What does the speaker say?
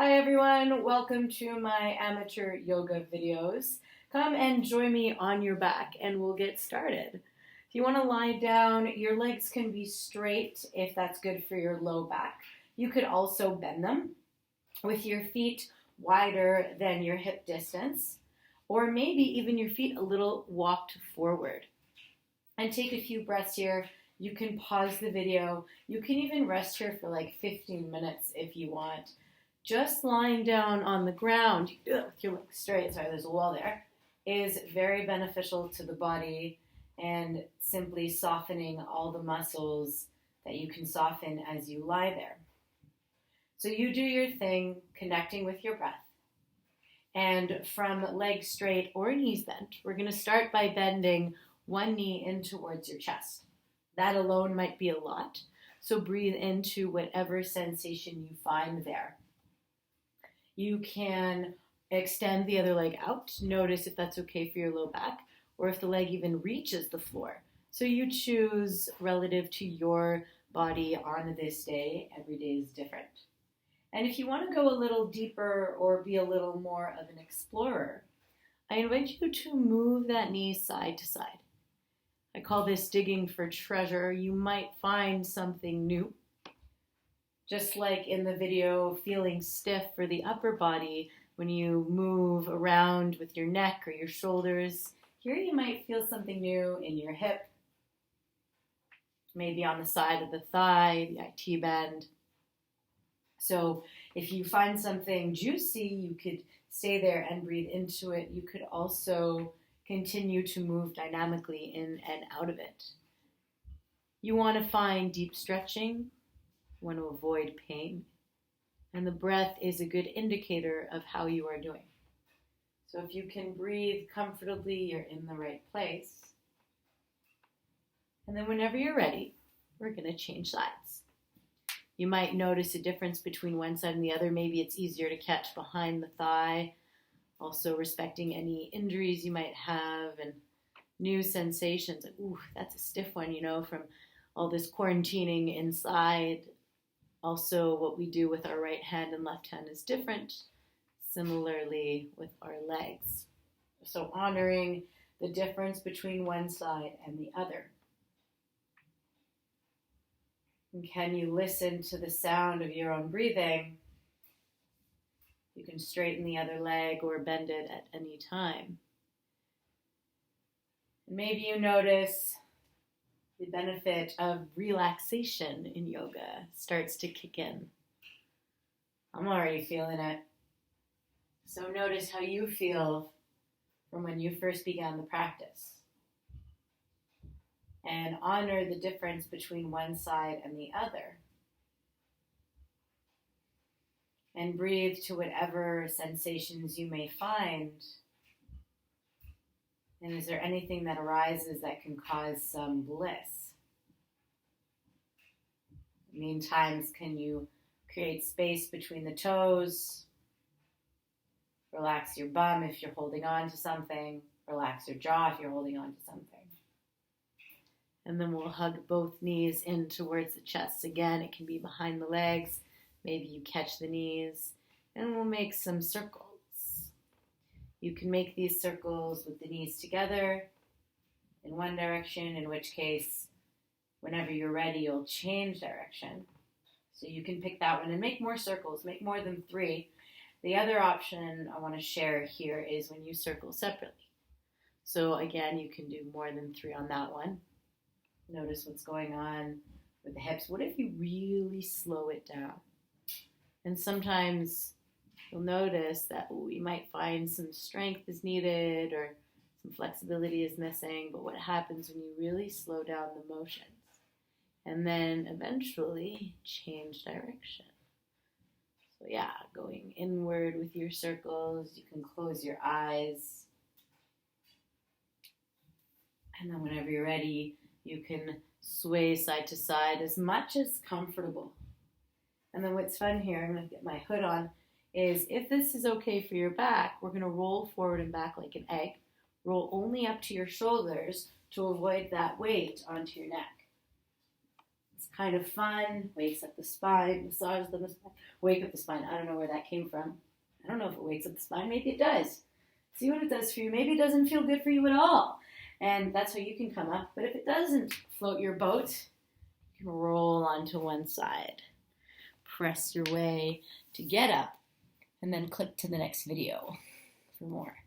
Hi everyone, welcome to my amateur yoga videos. Come and join me on your back and we'll get started. If you want to lie down, your legs can be straight if that's good for your low back. You could also bend them with your feet wider than your hip distance, or maybe even your feet a little walked forward. And take a few breaths here. You can pause the video. You can even rest here for like 15 minutes if you want. Just lying down on the ground with your legs straight, sorry, there's a wall there, is very beneficial to the body and simply softening all the muscles that you can soften as you lie there. So you do your thing, connecting with your breath. And from legs straight or knees bent, we're going to start by bending one knee in towards your chest. That alone might be a lot, so breathe into whatever sensation you find there. You can extend the other leg out. Notice if that's okay for your low back or if the leg even reaches the floor. So you choose relative to your body on this day. Every day is different. And if you want to go a little deeper or be a little more of an explorer, I invite you to move that knee side to side. I call this digging for treasure. You might find something new. Just like in the video, feeling stiff for the upper body when you move around with your neck or your shoulders, here you might feel something new in your hip, maybe on the side of the thigh, the IT band. So if you find something juicy, you could stay there and breathe into it. You could also continue to move dynamically in and out of it. You want to find deep stretching. You want to avoid pain. And the breath is a good indicator of how you are doing. So if you can breathe comfortably, you're in the right place. And then whenever you're ready, we're going to change sides. You might notice a difference between one side and the other. Maybe it's easier to catch behind the thigh. Also respecting any injuries you might have and new sensations. Like, ooh, that's a stiff one, from all this quarantining inside. Also, what we do with our right hand and left hand is different. Similarly with our legs. So honoring the difference between one side and the other. And can you listen to the sound of your own breathing? You can straighten the other leg or bend it at any time. And maybe you notice the benefit of relaxation in yoga starts to kick in. I'm already feeling it. So notice how you feel from when you first began the practice. And honor the difference between one side and the other. And breathe to whatever sensations you may find. And is there anything that arises that can cause some bliss? Meantime, can you create space between the toes? Relax your bum if you're holding on to something. Relax your jaw if you're holding on to something. And then we'll hug both knees in towards the chest. Again, it can be behind the legs. Maybe you catch the knees. And we'll make some circles. You can make these circles with the knees together in one direction, in which case, whenever you're ready, you'll change direction. So you can pick that one and make more circles, make more than 3. The other option I want to share here is when you circle separately. So again, you can do more than 3 on that one. Notice what's going on with the hips. What if you really slow it down? And sometimes you'll notice that we might find some strength is needed or some flexibility is missing. But what happens when you really slow down the motions? And then eventually change direction. So yeah, going inward with your circles. You can close your eyes. And then whenever you're ready, you can sway side to side as much as comfortable. And then what's fun here, I'm going to get my hood on, is if this is okay for your back, we're going to roll forward and back like an egg. Roll only up to your shoulders to avoid that weight onto your neck. It's kind of fun, wakes up the spine, massages the spine, wake up the spine. I don't know where that came from. I don't know if it wakes up the spine. Maybe it does. See what it does for you. Maybe it doesn't feel good for you at all. And that's how you can come up. But if it doesn't float your boat, you can roll onto one side. Press your way to get up, and then click to the next video for more.